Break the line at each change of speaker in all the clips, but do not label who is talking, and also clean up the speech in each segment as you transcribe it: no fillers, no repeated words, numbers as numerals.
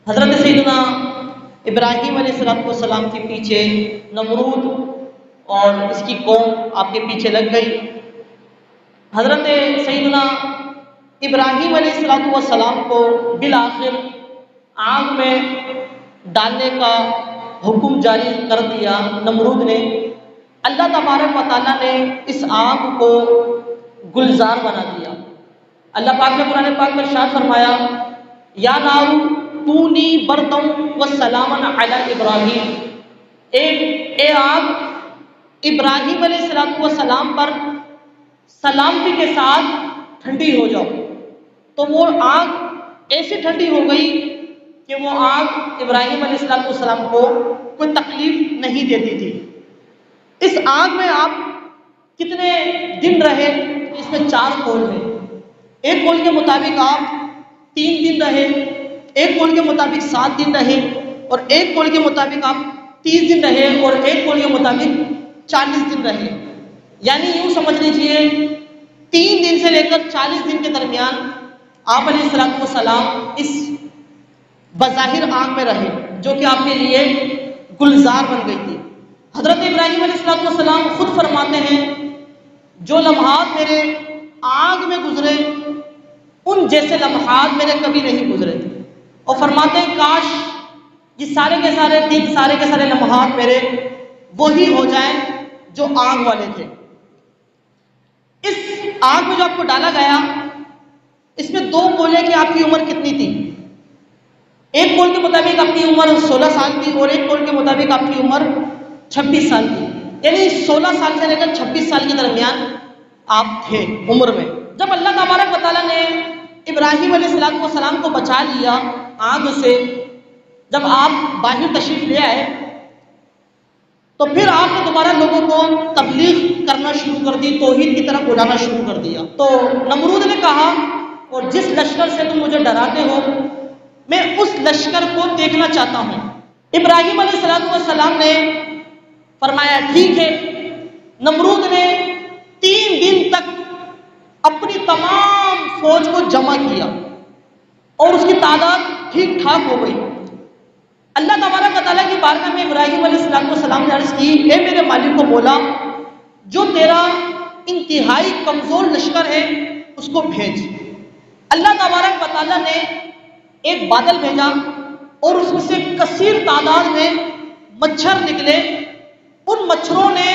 حضرت سیدنا ابراہیم علیہ السلام کے پیچھے نمرود اور اس کی قوم آپ کے پیچھے لگ گئی۔ حضرت سیدنا ابراہیم علیہ السلام کو بالآخر آگ میں ڈالنے کا حکم جاری کر دیا نمرود نے۔ اللہ تبارک و تعالیٰ نے اس آگ کو گلزار بنا دیا۔ اللہ پاک نے قرآن پاک میں ارشاد فرمایا، یا نارو کونی بردم و سلاما علی ابراہیم، اے آگ ابراہیم علیہ السلام پر سلامتی کے ساتھ ٹھنڈی ہو جاؤ۔ تو وہ آگ ایسی ٹھنڈی ہو گئی کہ وہ آگ ابراہیم علیہ السلام کو کوئی تکلیف نہیں دیتی تھی۔ اس آگ میں آپ کتنے دن رہے؟ اس میں 4 قول ہیں۔ ایک قول کے مطابق آپ 3 دن رہے، ایک قول کے مطابق 7 دن رہے، اور ایک قول کے مطابق آپ 30 دن رہے، اور ایک قول کے مطابق 40 دن رہے۔ یعنی یوں سمجھ لیجئے 3 دن سے لے کر 40 دن کے درمیان آپ علیہ السلام اس بظاہر آگ میں رہے، جو کہ آپ کے لیے گلزار بن گئی تھی۔ حضرت ابراہیم علیہ السلام خود فرماتے ہیں، جو لمحات میرے آگ میں گزرے ان جیسے لمحات میرے کبھی نہیں گزرے تھے، اور فرماتے ہیں کاش یہ سارے کے سارے دن، سارے کے سارے لمحات میرے وہی ہو جائیں جو آگ والے تھے۔ اس آگ میں جو آپ کو ڈالا گیا، اس میں 2 قول ہیں کہ آپ کی عمر کتنی تھی۔ ایک قول کے مطابق آپ کی عمر 16 سال تھی، اور ایک قول کے مطابق آپ کی عمر 26 سال تھی۔ یعنی 16 سال سے لے کر 26 سال کے درمیان آپ تھے عمر میں۔ جب اللہ تبارک و تعالیٰ نے ابراہیم علیہ السلام کو بچا لیا آگ سے، جب آپ باہر تشریف لے آئے، تو پھر آپ نے دوبارہ لوگوں کو تبلیغ کرنا شروع کر دی، توحید کی طرف بلانا شروع کر دیا۔ تو نمرود نے کہا، اور جس لشکر سے تم مجھے ڈراتے ہو میں اس لشکر کو دیکھنا چاہتا ہوں۔ ابراہیم علیہ السلام نے فرمایا ٹھیک ہے۔ نمرود نے 3 دن تک اپنی تمام فوج کو جمع کیا، اور اس کی تعداد ٹھیک ٹھاک ہو گئی۔ اللہ تبارک و تعالیٰ کی بارگاہ میں ابراہیم علیہ السلام نے عرض کی، اے میرے مالک کو بولا جو تیرا انتہائی کمزور لشکر ہے اس کو بھیج۔ اللہ تبارک و تعالیٰ نے ایک بادل بھیجا، اور اس میں سے کثیر تعداد میں مچھر نکلے۔ ان مچھروں نے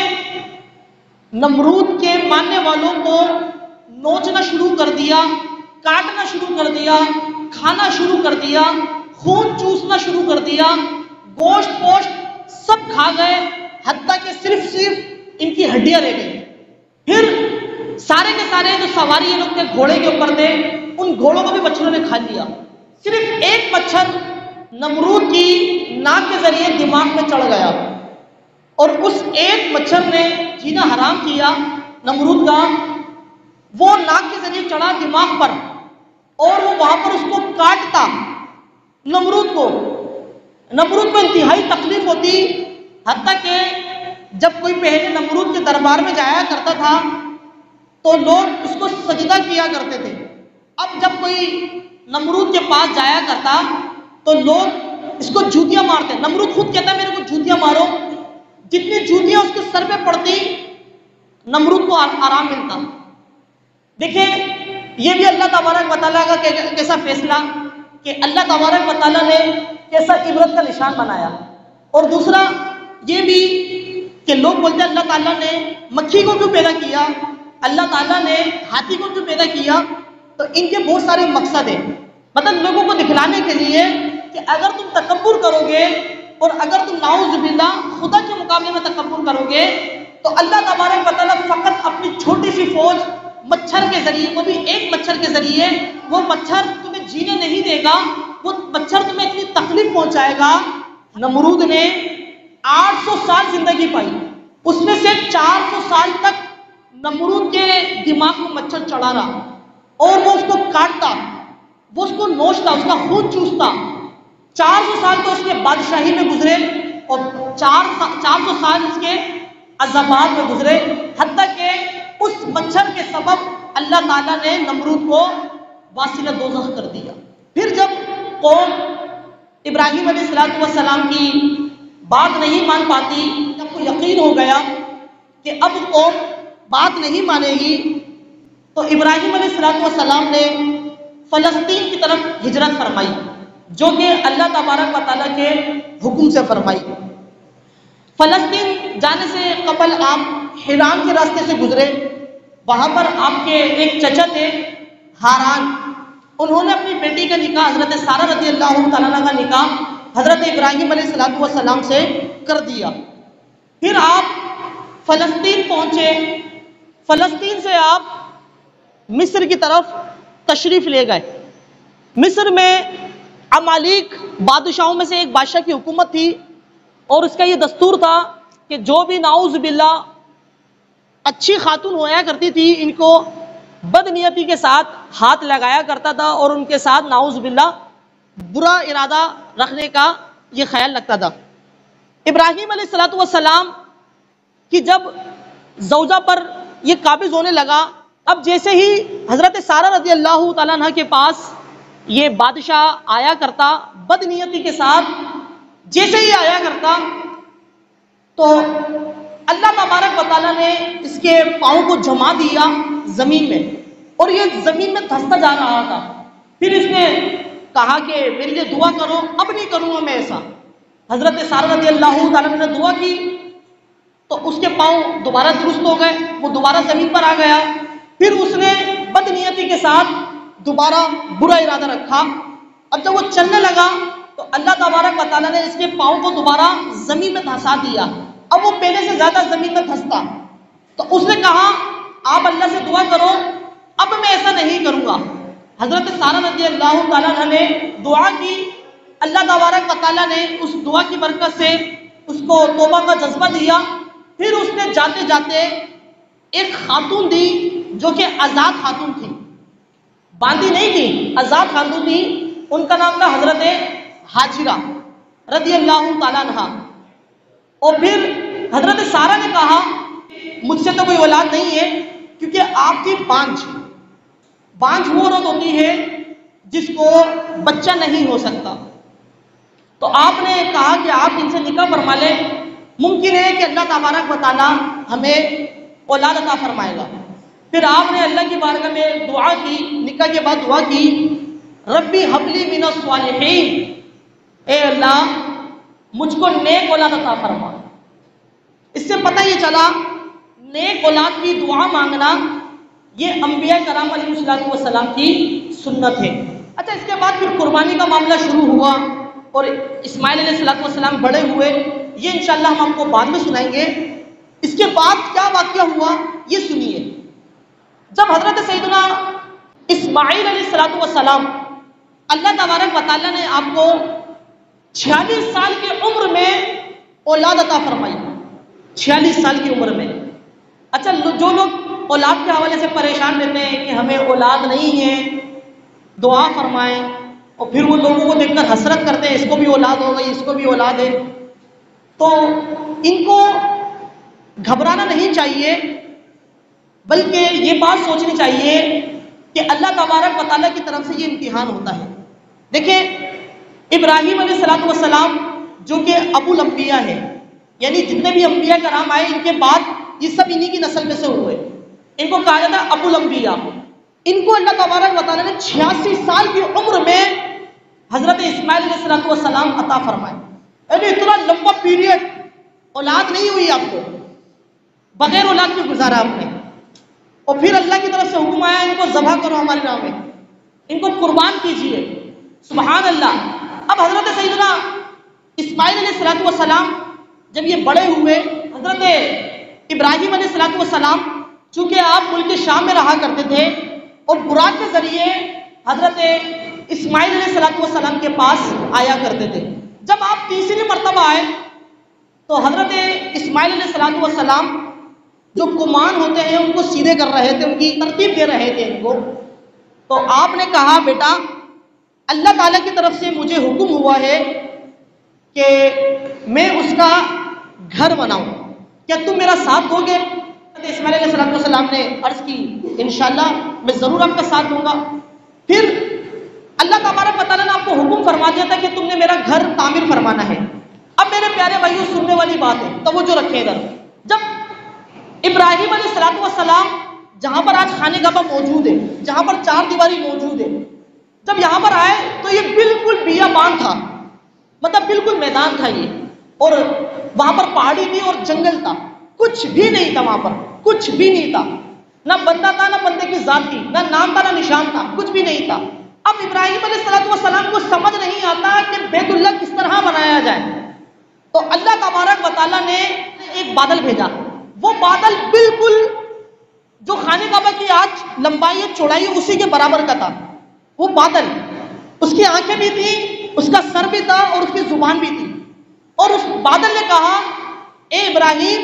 نمرود کے ماننے والوں کو نوچنا شروع کر دیا، کاٹنا شروع کر دیا، کھانا شروع کر دیا، خون چوسنا شروع کر دیا، گوشت پوشت سب کھا گئے، حتیٰ کہ صرف ان کی ہڈیاں رہ گئی۔ پھر سارے کے سارے جو سواری یہ لوگ تھے گھوڑے کے اوپر تھے، ان گھوڑوں کو بھی مچھروں نے کھا لیا۔ صرف ایک مچھر نمرود کی ناک کے ذریعے دماغ میں چڑھ گیا، اور اس ایک مچھر نے جینا حرام کیا نمرود کا۔ وہ ناک کے ذریعے چڑھا دماغ پر، اور وہ وہاں پر اس کو کاٹتا نمرود کو انتہائی تکلیف ہوتی، حتیٰ کہ جب کوئی پہلے نمرود کے دربار میں جایا کرتا تھا تو لوگ اس کو سجدہ کیا کرتے تھے۔ اب جب کوئی نمرود کے پاس جایا کرتا تو لوگ اس کو جوتیاں مارتے۔ نمرود خود کہتا ہے میرے کو جوتیاں مارو، جتنی جوتیاں اس کے سر پہ پڑتی نمرود کو آرام ملتا۔ دیکھیں یہ بھی اللہ تبارک و تعالیٰ کا کیسا فیصلہ کہ اللہ تبارک و تعالیٰ نے کیسا عبرت کا نشان بنایا۔ اور دوسرا یہ بھی کہ لوگ بولتے ہیں اللہ تعالیٰ نے مکھی کو کیوں پیدا کیا، اللہ تعالیٰ نے ہاتھی کو کیوں پیدا کیا؟ تو ان کے بہت سارے مقصد ہیں، مطلب لوگوں کو دکھلانے کے لیے کہ اگر تم تکبر کرو گے، اور اگر تم نعوذ باللہ خدا کے مقابلے میں تکبر کرو گے، تو اللہ تبارک و تعالیٰ فقط اپنی چھوٹی سی فوج مچھر کے ذریعے، وہ بھی ایک مچھر کے ذریعے، وہ مچھر تمہیں جینے نہیں دے گا، وہ مچھر تمہیں اتنی تکلیف پہنچائے گا۔ نمرود نے 800 سال زندگی پائی، اس میں سے 400 سال تک نمرود کے دماغ میں مچھر چڑھا رہا، اور وہ اس کو کاٹتا، وہ اس کو نوچتا، اس کا خون چوستا۔ 400 سال تو اس کے بادشاہی میں گزرے، اور 400 سال اس کے عذابات میں گزرے، حتیٰ کہ اس مچھر کے سبب اللہ تعالیٰ نے نمرود کو واصل دوزخ کر دیا۔ پھر جب قوم ابراہیم علیہ السلام کی بات نہیں مان پاتی، جب کو یقین ہو گیا کہ اب قوم بات نہیں مانے گی، تو ابراہیم علیہ السلام نے فلسطین کی طرف ہجرت فرمائی، جو کہ اللہ تبارک و تعالیٰ کے حکم سے فرمائی۔ فلسطین جانے سے قبل آپ حران کے راستے سے گزرے، وہاں پر آپ کے ایک چچا تھے ہاران، انہوں نے اپنی بیٹی کا نکاح حضرت سارہ رضی اللہ تعالیٰ عنہ کا نکاح حضرت ابراہیم علیہ السلام سے کر دیا۔ پھر آپ فلسطین پہنچے، فلسطین سے آپ مصر کی طرف تشریف لے گئے۔ مصر میں عمالیق بادشاہوں میں سے ایک بادشاہ کی حکومت تھی، اور اس کا یہ دستور تھا کہ جو بھی نعوذ باللہ اچھی خاتون ہوا کرتی تھی، ان کو بدنیتی کے ساتھ ہاتھ لگایا کرتا تھا، اور ان کے ساتھ نعوذ باللہ برا ارادہ رکھنے کا یہ خیال رکھتا تھا۔ ابراہیم علیہ السلام کی جب زوجہ پر یہ قابض ہونے لگا، اب جیسے ہی حضرت سارہ رضی اللہ تعالیٰ عنہ کے پاس یہ بادشاہ آیا کرتا بدنیتی کے ساتھ، جیسے ہی آیا کرتا تو اللہ تبارک و تعالیٰ نے اس کے پاؤں کو جما دیا زمین میں، اور یہ زمین میں دھستا جا رہا تھا۔ پھر اس نے کہا کہ میرے لیے دعا کرو، اب نہیں کروں گا میں ایسا۔ حضرت سارہ رضی اللہ تعالیٰ نے دعا کی تو اس کے پاؤں دوبارہ درست ہو گئے، وہ دوبارہ زمین پر آ گیا۔ پھر اس نے بدنیتی کے ساتھ دوبارہ برا ارادہ رکھا۔ اب جب وہ چلنے لگا تو اللہ تبارک و تعالیٰ نے اس کے پاؤں کو دوبارہ زمین میں دھسا دیا، اب وہ پہلے سے زیادہ زمین میں دھستا۔ تو اس نے کہا آپ اللہ سے دعا کرو، اب میں ایسا نہیں کروں گا۔ حضرت سارہ رضی اللہ تعالیٰ عنہ نے دعا کی، اللہ تبارک و تعالیٰ نے اس دعا کی برکت سے اس کو توبہ کا جذبہ دیا۔ پھر اس نے جاتے جاتے ایک خاتون دی جو کہ آزاد خاتون تھی، باندھی نہیں تھی، آزاد خاتون تھی، ان کا نام تھا حضرت ہاجرہ رضی اللہ تعالیٰ عنہ۔ اور پھر حضرت سارہ نے کہا مجھ سے تو کوئی اولاد نہیں ہے، کیونکہ آپ کی بانجھ وہ عورت ہوتی ہے جس کو بچہ نہیں ہو سکتا۔ تو آپ نے کہا کہ آپ ان سے نکاح فرما لیں، ممکن ہے کہ اللہ تبارک و تعالیٰ ہمیں اولاد عطا فرمائے گا۔ پھر آپ نے اللہ کی بارگاہ میں دعا کی، نکاح کے بعد دعا کی ربی حبلی من الصالحین، اے اللہ مجھ کو نیک اولاد عطا فرما۔ اس سے پتہ یہ چلا نیک اولاد کی دعا مانگنا یہ انبیاء کرام علیہ السلام کی سنت ہے۔ اچھا، اس کے بعد پھر قربانی کا معاملہ شروع ہوا اور اسماعیل علیہ السلام بڑے ہوئے، یہ انشاءاللہ ہم آپ کو بعد میں سنائیں گے۔ اس کے بعد کیا واقعہ ہوا یہ سنیے۔ جب حضرت سیدنا اسماعیل علیہ السلام، اللہ تبارک و تعالیٰ نے آپ کو 46 سال کی عمر میں اولاد عطا فرمائی، 46 سال کی عمر میں۔ اچھا، جو لوگ اولاد کے حوالے سے پریشان رہتے ہیں کہ ہمیں اولاد نہیں ہے، دعا فرمائیں، اور پھر وہ لوگوں کو دیکھ کر حسرت کرتے ہیں اس کو بھی اولاد ہو گئی، اس کو بھی اولاد ہے، تو ان کو گھبرانا نہیں چاہیے، بلکہ یہ بات سوچنی چاہیے کہ اللہ تبارک و تعالیٰ کی طرف سے یہ امتحان ہوتا ہے۔ دیکھیں ابراہیم علیہ السلام جو کہ ابو الانبیاء ہے، یعنی جتنے بھی انبیاء کرام آئے ان کے بعد یہ سب انہی کی نسل میں سے ہوئے، ان کو کہا جاتا ہے ابو الانبیاء۔ ان کو اللہ تبارک و تعالیٰ نے 86 سال کی عمر میں حضرت اسماعیل علیہ السلام عطا فرمائے، یعنی اتنا لمبا پیریڈ اولاد نہیں ہوئی آپ کو، بغیر اولاد کے گزارا آپ نے، اور پھر اللہ کی طرف سے حکم آیا ان کو ذبح کرو ہماری راہ میں، ان کو قربان کیجیے، سبحان اللہ۔ اب حضرت سیدنا اسماعیل علیہ السلام جب یہ بڑے ہوئے، حضرت ابراہیم علیہ السلام چونکہ آپ ملک شام میں رہا کرتے تھے اور براق کے ذریعے حضرت اسماعیل علیہ السلام کے پاس آیا کرتے تھے۔ جب آپ تیسری مرتبہ آئے تو حضرت اسماعیل علیہ السلام جو کمان ہوتے ہیں ان کو سیدھے کر رہے تھے، ان کی ترتیب دے رہے تھے ان کو، تو آپ نے کہا بیٹا اللہ تعالیٰ کی طرف سے مجھے حکم ہوا ہے کہ میں اس کا گھر بناؤں، کیا تم میرا ساتھ دو گے؟ اسماعیل علیہ السلام نے عرض کی انشاءاللہ میں ضرور آپ کا ساتھ دوں گا۔ پھر اللہ تبارک و تعالیٰ نے آپ کو حکم فرما دیا تھا کہ تم نے میرا گھر تعمیر فرمانا ہے۔ اب میرے پیارے بھائیوں سننے والی بات ہے، توجہ رکھیں ادھر۔ جب ابراہیم علیہ السلام جہاں پر آج خانہ کعبہ موجود ہے، جہاں پر چار دیواری موجود ہے، جب یہاں پر آئے تو یہ بالکل بیابان تھا، مطلب بالکل میدان تھا یہ، اور وہاں پر پہاڑی تھی اور جنگل تھا، کچھ بھی نہیں تھا وہاں پر، کچھ بھی نہیں تھا، نہ بندہ تھا نہ بندے کی ذات تھی، نہ نام تھا نہ نشان تھا، کچھ بھی نہیں تھا۔ اب ابراہیم علیہ السلام کو سمجھ نہیں آتا کہ بیت اللہ کس طرح بنایا جائے، تو اللہ تبارک و تعالیٰ نے ایک بادل بھیجا۔ وہ بادل بالکل جو خانہ کعبہ کی آج لمبائی چوڑائی اسی کے برابر کا تھا، وہ بادل، اس کی آنکھیں بھی تھیں، اس کا سر بھی تھا اور اس کی زبان بھی تھی، اور اس بادل نے کہا اے ابراہیم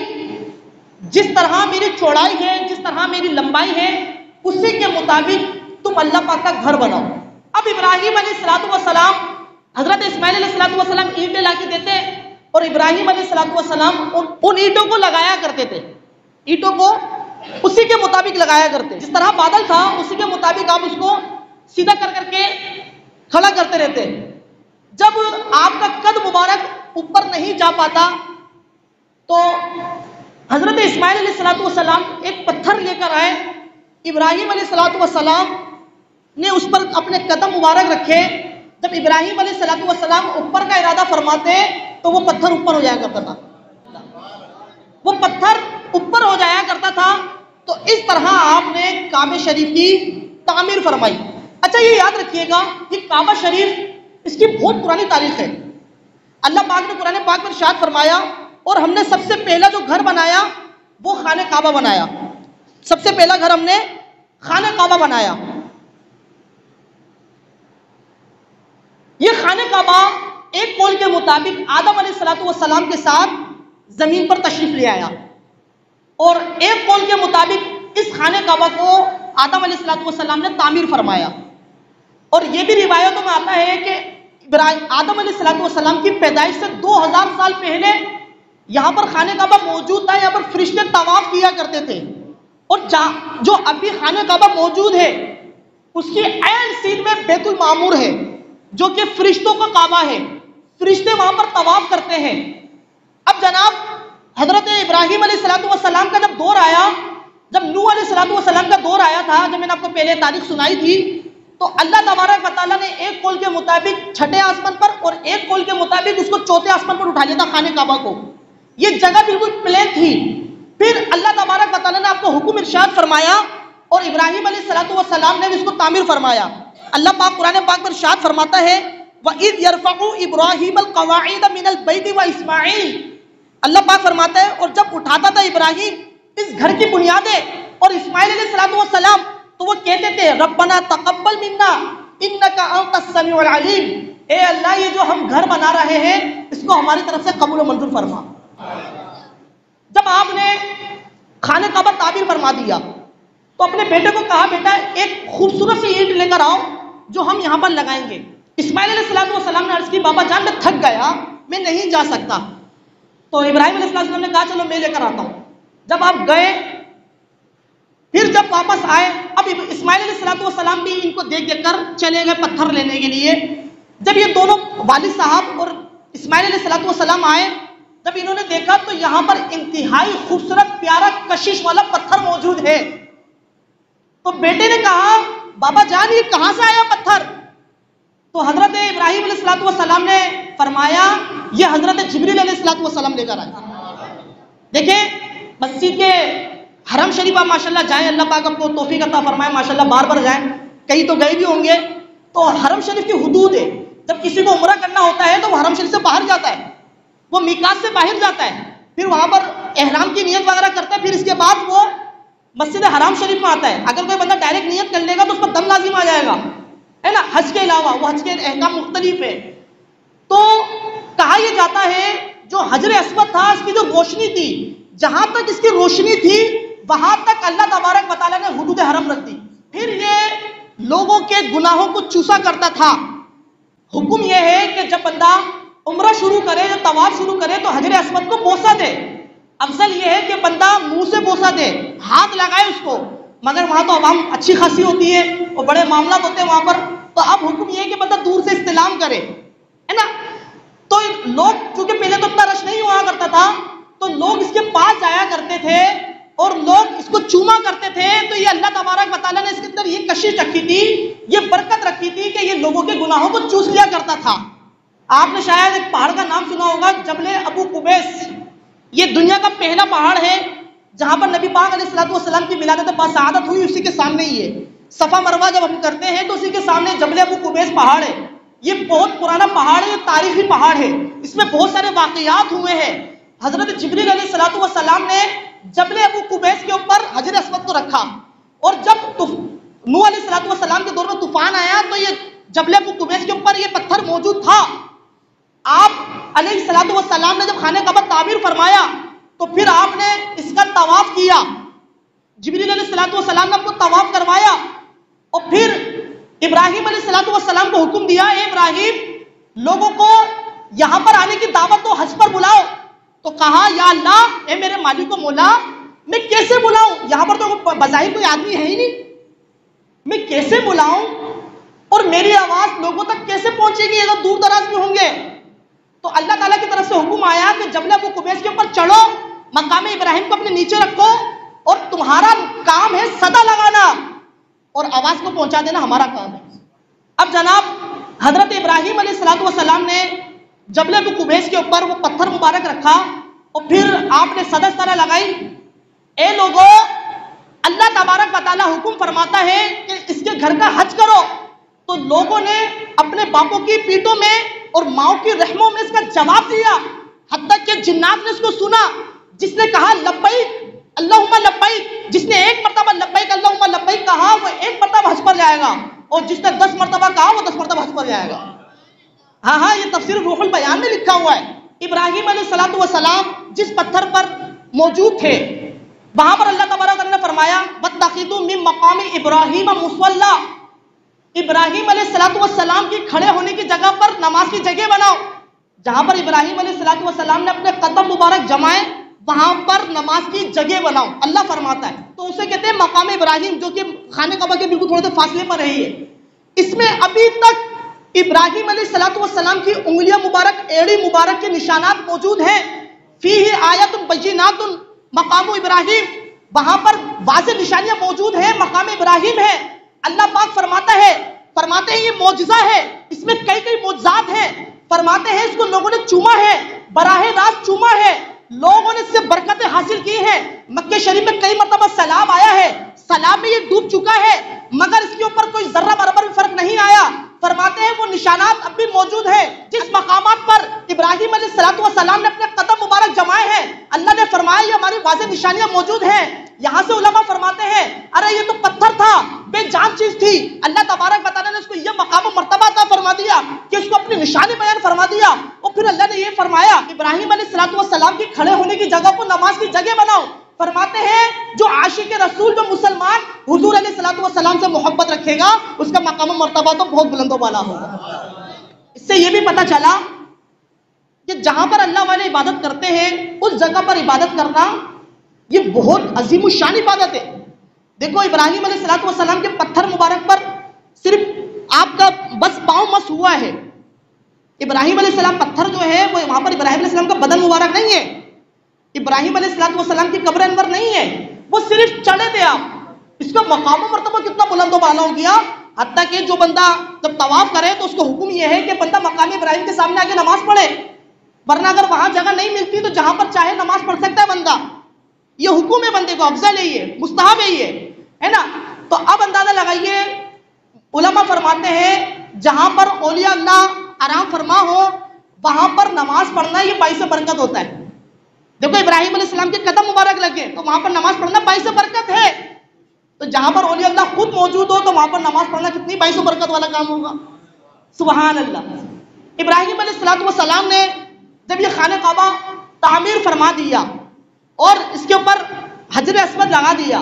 جس طرح میری چوڑائی ہے، جس طرح میری لمبائی ہے، اسی کے مطابق تم اللہ پاک کا گھر بناؤ۔ اب ابراہیم علیہ السلام حضرت اسماعیل علیہ السلام اینٹیں لا کے دیتے اور ابراہیم علیہ السلام ان اینٹوں کو لگایا کرتے تھے، اینٹوں کو اسی کے مطابق لگایا کرتے، جس طرح بادل تھا اسی کے مطابق آپ اس کو سیدھا کر کر کے کھڑا کرتے رہتے۔ جب آپ کا قد مبارک اوپر نہیں جا پاتا تو حضرت اسماعیل علیہ السلام ایک پتھر لے کر آئے، ابراہیم علیہ السلام نے اس پر اپنے قدم مبارک رکھے۔ جب ابراہیم علیہ السلام اوپر کا ارادہ فرماتے تو وہ پتھر اوپر ہو جایا کرتا تھا، وہ پتھر اوپر ہو جایا کرتا تھا۔ تو اس طرح آپ نے کعبہ شریف کی تعمیر فرمائی۔ اچھا یہ یاد رکھیے گا کہ کعبہ شریف اس کی بہت پرانی تاریخ ہے۔ اللہ پاک نے قرآن پاک میں ارشاد فرمایا اور ہم نے سب سے پہلا جو گھر بنایا وہ خانہ کعبہ بنایا، سب سے پہلا گھر ہم نے خانہ کعبہ بنایا۔ یہ خانہ کعبہ ایک قول کے مطابق آدم علیہ السلام کے ساتھ زمین پر تشریف لے آیا، اور ایک قول کے مطابق اس خانہ کعبہ کو آدم علیہ السلام نے تعمیر فرمایا۔ اور یہ بھی روایتوں میں آتا ہے کہ آدم علیہ السلام کی پیدائش سے 2000 سال پہلے یہاں پر خانہ کعبہ موجود تھا، یہاں پر فرشتے طواف کیا کرتے تھے، اور جو ابھی خانہ کعبہ موجود ہے اس کی عین سین میں بیت المعمور ہے جو کہ فرشتوں کا کعبہ ہے، فرشتے وہاں پر طواف کرتے ہیں۔ اب جناب حضرت ابراہیم علیہ السلام کا جب دور آیا، جب نوح علیہ السلام کا دور آیا تھا، جب میں نے آپ کو پہلے تاریخ سنائی تھی، تو اللہ تبارک و تعالیٰ نے ایک قول کے مطابق چھٹے آسمان پر اور ایک قول کے مطابق اس کو چوتھے آسمان پر اٹھا لیا تھا خانہ کعبہ کو۔ یہ جگہ بالکل پلین تھی۔ پھر اللہ تبارک و تعالیٰ نے آپ کو حکم ارشاد فرمایا اور ابراہیم علیہ السلام نے اس کو تعمیر فرمایا۔ اللہ پاک قرآن پاک میں ارشاد فرماتا ہے وَإِذْ يَرْفَعُ إِبْرَاهِيمَ الْقَوَاعِدَ مِنَ الْبَيْتِ وَإِسْمَاعِيلَ، اللہ پاک فرماتا ہے اور جب اٹھاتا تھا ابراہیم اس گھر کی بنیادیں اور اسماعیل علیہ السلام، تو وہ کہتے تھے ربنا تقبل منا انک انت السمیع العلیم، اے اللہ یہ جو ہم گھر بنا رہے ہیں اس کو ہماری طرف سے قبول و منظور فرما۔ جب آپ نے خانہ کعبہ تعمیر فرما دیا تو اپنے بیٹے کو کہا بیٹا ایک خوبصورت سی اینٹ لے کر آؤ جو ہم یہاں پر لگائیں گے۔ اسماعیل علیہ السلام نے عرض کی بابا جان میں تھک گیا، میں نہیں جا سکتا۔ تو ابراہیم علیہ السلام نے کہا چلو میں لے کر آتا ہوں۔ جب آپ گئے پھر جب واپس آئے، اب اسماعیل علیہ السلام بھی ان کو دیکھ کر چلے گئے پتھر لینے کے لیے۔ جب یہ دونوں والد صاحب اور اسماعیل علیہ السلام آئے، جب انہوں نے دیکھا تو یہاں پر انتہائی خوبصورت پیارا کشش والا پتھر موجود ہے، تو بیٹے نے کہا بابا جان یہ کہاں سے آیا پتھر؟ تو حضرت ابراہیم علیہ السلام نے فرمایا یہ حضرت جبریل علیہ السلام لے کر آئے۔ دیکھیں مسجد کے حرم شریف آپ ماشاءاللہ جائیں، اللہ پاک آپ کو توفیق عطا فرمائے، ماشاءاللہ بار بار جائیں، کہیں تو گئے بھی ہوں گے۔ تو حرم شریف کی حدود ہے، جب کسی کو عمرہ کرنا ہوتا ہے تو وہ حرم شریف سے باہر جاتا ہے، وہ میقات سے باہر جاتا ہے، پھر وہاں پر احرام کی نیت وغیرہ کرتا ہے، پھر اس کے بعد وہ مسجد حرام شریف میں آتا ہے۔ اگر کوئی بندہ ڈائریکٹ نیت کر لے گا تو اس پر دم لازم آ جائے گا، ہے نا، حج کے علاوہ وہ حج کے احکام مختلف ہے۔ تو کہا یہ جاتا ہے جو حجر اسود تھا اس کی جو روشنی تھی، جہاں تک اس کی روشنی تھی وہاں تک اللہ تبارک و تعالیٰ نے حدود حرم رکھ دی۔ پھر یہ لوگوں کے گناہوں کو چوسا کرتا تھا۔ حکم یہ ہے کہ جب بندہ عمرہ شروع کرے، جب طواف شروع کرے تو حجر اسود کو بوسہ دے۔ افضل یہ ہے کہ بندہ منہ سے بوسہ دے، ہاتھ لگائے اس کو، مگر وہاں تو عوام اچھی خاصی ہوتی ہے اور بڑے معاملات ہوتے ہیں وہاں پر، تو اب حکم یہ ہے کہ بندہ دور سے استلام کرے، ہے نا. تو لوگ چونکہ پہلے تو اتنا رش نہیں ہوا کرتا تھا، تو لوگ اس کے پاس جایا کرتے تھے اور لوگ اس کو چوما کرتے تھے. تو یہ اللہ تبارک و تعالیٰ نے اس کے اندر یہ کشش رکھی تھی، یہ برکت رکھی تھی کہ یہ لوگوں کے گناہوں کو چوس لیا کرتا تھا. آپ نے شاید ایک پہاڑ کا نام سنا ہوگا، جبل ابو قبیس. یہ دنیا کا پہلا پہاڑ ہے جہاں پر نبی پاک علیہ الصلوۃ والسلام کی ولادت باسعادت ہوئی، اسی کے سامنے ہی ہے. صفا مروہ جب ہم کرتے ہیں تو اسی کے سامنے جبل ابو قبیس پہاڑ ہے. یہ بہت پرانا پہاڑ ہے، یہ تاریخی پہاڑ ہے، اس میں بہت سارے واقعات ہوئے ہیں. حضرت جبریل علیہ الصلوۃ والسلام نے جبل ابو قبیس کے اوپر حجر اسود کو رکھا، اور جب نوح علیہ الصلوۃ والسلام کے دور میں طوفان آیا تو یہ جبل ابو قبیس کے اوپر یہ پتھر موجود تھا. آپ علیہ الصلوۃ والسلام نے جب خانہ کعبہ تعمیر فرمایا تو پھر آپ نے اس کا طواف کیا. جبریل علیہ الصلوۃ والسلام نے آپ کو طواف کروایا، اور پھر ابراہیم علیہ الصلوۃ والسلام کو حکم دیا، اے ابراہیم لوگوں کو یہاں پر آنے کی دعوت دو، حج پر بلاؤ. تو کہا یا اللہ، اے میرے مالک و مولا، میں کیسے بلاؤں؟ یہاں پر تو بظاہر کوئی آدمی ہے ہی نہیں، میں کیسے بلاؤں اور میری آواز لوگوں تک کیسے پہنچے گی اگر دور دراز میں ہوں گے؟ تو اللہ تعالیٰ کی طرف سے حکم آیا کہ جبل ابو قبیس کے اوپر چڑھو، مقام ابراہیم کو اپنے نیچے رکھو، اور تمہارا کام ہے صدا لگانا اور آواز کو پہنچا دینا ہمارا کام ہے. اب جناب حضرت ابراہیم علیہ الصلوۃ والسلام نے جبل ابو قبیس کے اوپر وہ پتھر مبارک رکھا اور پھر آپ نے صدا طرح لگائی. اے لوگوں، اللہ تبارک و تعالیٰ حکم فرماتا ہے کہ اس کے گھر کا حج کرو. تو لوگوں نے اپنے باپوں کی پیٹوں میں اور ماؤں کی رحموں میں اس کا جواب دیا، حتیٰ کہ جنات نے اس کو سنا. جس نے کہا لبیک اللہم لبیک، جس نے ایک مرتبہ لبیک اللہم لبیک کہا وہ ایک مرتبہ حج پر جائے گا، اور جس نے 10 مرتبہ کہا وہ 10 مرتبہ حج پر جائے گا. ہاں یہ تفسیر روح البیان میں لکھا ہوا ہے. ابراہیم علیہ الصلوۃ والسلام جس پتھر پر موجود تھے وہاں پر اللہ تبارک و تعالیٰ نے فرمایا واتخذوا من مقام ابراہیم مصلی، ابراہیم علیہ الصلوۃ والسلام کی کھڑے ہونے کی جگہ پر نماز کی جگہ بناؤ. جہاں پر ابراہیم علیہ الصلوۃ والسلام نے اپنے قدم مبارک جمائے وہاں پر نماز کی جگہ بناؤ، اللہ فرماتا ہے. تو اسے کہتے ہیں مقام ابراہیم، جو کہ خانہ کعبہ کے بالکل تھوڑے سے فاصلے پر رہی ہے. اس میں ابھی تک ابراہیم علیہ الصلوۃ والسلام کی انگلیاں مبارک، ایڑی مبارک کے نشانات موجود ہیں. فیہ آیات بینات مقام ابراہیم، وہاں پر واضح نشانیاں موجود ہیں، مقام ابراہیم ہے. اللہ پاک فرماتے ہیں یہ معجزہ ہے، اس میں کئی معجزات ہیں. فرماتے ہیں اس کو لوگوں نے چوما ہے، براہ راست چوما ہے، لوگوں نے اس سے برکتیں حاصل کی ہیں. مکہ شریف میں کئی مرتبہ سیلاب آیا ہے، سیلاب میں یہ ڈوب چکا ہے، مگر اس کے اوپر کوئی ذرہ برابر بھی فرق نہیں آیا. فرماتے ہیں وہ نشانات اب بھی موجود ہیں جس مقامات پر ابراہیم علیہ الصلوۃ والسلام نے اپنے قدم مبارک جمائے ہیں. اللہ نے فرمایا یہ ہماری واضح نشانیاں موجود ہیں. یہاں سے علماء فرماتے ہیں ارے یہ تو پتھر تھا، بے جان چیز تھی، اللہ تبارک و تعالیٰ نے اس کو یہ مقام و مرتبہ عطا فرما دیا کہ اس کو اپنی نشانی بیان فرما دیا. اور پھر اللہ نے یہ فرمایا ابراہیم علیہ الصلوۃ والسلام کی کھڑے ہونے کی جگہ کو نماز کی جگہ بناؤ. فرماتے ہیں جو عاشق رسول، جو مسلمان حضور علیہ الصلوۃ والسلام سے محبت رکھے گا اس کا مقام و مرتبہ تو بہت بلند و بالا ہوگا. اس سے یہ بھی پتہ چلا کہ جہاں پر اللہ والے عبادت کرتے ہیں اس جگہ پر عبادت کرنا یہ بہت عظیم الشان عبادت ہے. دیکھو ابراہیم علیہ الصلوۃ والسلام کے پتھر مبارک پر صرف آپ کا بس پاؤں مس ہوا ہے. ابراہیم علیہ السلام پتھر جو ہے وہ وہاں پر ابراہیم علیہ السلام کا بدن مبارک نہیں ہے، ابراہیم علیہ الصلوۃ والسلام کی قبر انور نہیں ہے، وہ صرف چڑھے تھے. آپ اس کا مقام و مرتبہ کتنا بلند و بالا ہو گیا. حتیٰ کہ جو بندہ جب طواف کرے تو اس کو حکم یہ ہے کہ بندہ مقام ابراہیم کے سامنے آ کے نماز پڑھے، ورنہ اگر وہاں جگہ نہیں ملتی تو جہاں پر چاہے نماز پڑھ سکتا ہے بندہ. یہ حکم ہے بندے کو، افضل ہے، یہ مستحب ہے، یہ ہے نا. تو اب اندازہ لگائیے، علماء فرماتے ہیں جہاں پر اولیاء اللہ آرام فرما ہو وہاں پر نماز پڑھنا یہ باعث برکت ہوتا ہے. دیکھو ابراہیم علیہ السلام کے قدم مبارک لگے تو وہاں پر نماز پڑھنا باعث برکت ہے. تو جہاں پر اولیاء اللہ خود موجود ہو تو وہاں پر نماز پڑھنا کتنی باعث برکت والا کام ہوگا. سبحان اللہ. ابراہیم علیہ الصلوۃ والسلام نے جب یہ خانہ کعبہ تعمیر فرما دیا اور اس کے اوپر حجر اسود لگا دیا،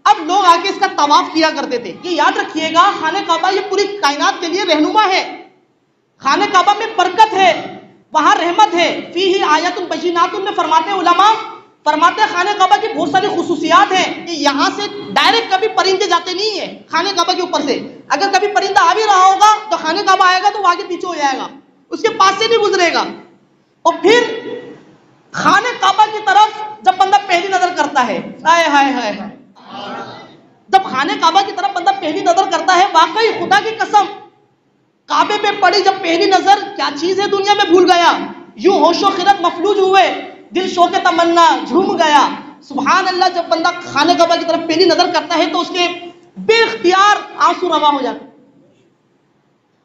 اب لوگ آ کے اس کا طواف کیا کرتے تھے. یہ یاد رکھیے گا خانہ کعبہ یہ پوری کائنات کے لیے رہنما ہے. خانہ کعبہ میں برکت ہے، وہاں رحمت ہے. فیہ آیات بینات میں فرماتے ہیں علماء فرماتے ہیں خانہ کعبہ کی بہت ساری خصوصیات ہیں کہ یہاں سے ڈائریکٹ کبھی پرندے جاتے نہیں ہیں خانہ کعبہ کے اوپر سے. اگر کبھی پرندہ آ بھی رہا ہوگا تو خانہ کعبہ آئے گا تو وہ آگے پیچھے ہو جائے گا, اس کے پاس سے نہیں گزرے گا. اور پھر خانہ کعبہ کی طرف جب بندہ پہلی نظر کرتا ہے, ہائے ہائے ہائے ہائے, جب خانہ کعبہ کی طرف بندہ پہلی نظر کرتا ہے, واقعی خدا کی قسم کعبے پہ پڑی جب پہلی نظر, کیا چیز ہے دنیا میں بھول گیا, یوں ہوش و خرد مفلوج ہوئے, دل شوق تمنا جھوم گیا. سبحان اللہ, جب بندہ خانہ کعبہ کی طرف پہلی نظر کرتا ہے تو اس کے بے اختیار آنسو روا ہو جاتے.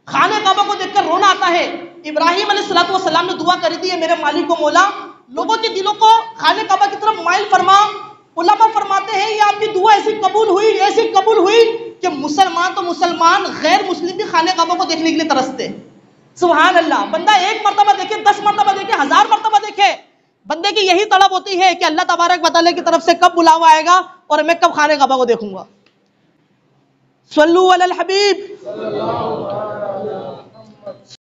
خانہ کعبہ کو دیکھ کر رونا آتا ہے. ابراہیم علیہ السلام نے دعا کری تھی, میرے مالک کو مولا لوگوں کے دلوں کو خانہ کعبہ کی طرف مائل فرما. علماء فرماتے ہیں یہ آپ کی دعا ایسی قبول ہوئی کہ مسلمان تو مسلمان, غیر مسلم بھی خانہ کعبہ کو دیکھنے کے لیے ترستے. سبحان اللہ, بندہ ایک مرتبہ دیکھے, 10 مرتبہ دیکھے, 1000 مرتبہ دیکھے, بندے کی یہی طلب ہوتی ہے کہ اللہ تبارک و تعالیٰ کی طرف سے کب بلاوا آئے گا اور میں کب خانہ کعبہ کو دیکھوں گا. صلو علی الحبیب.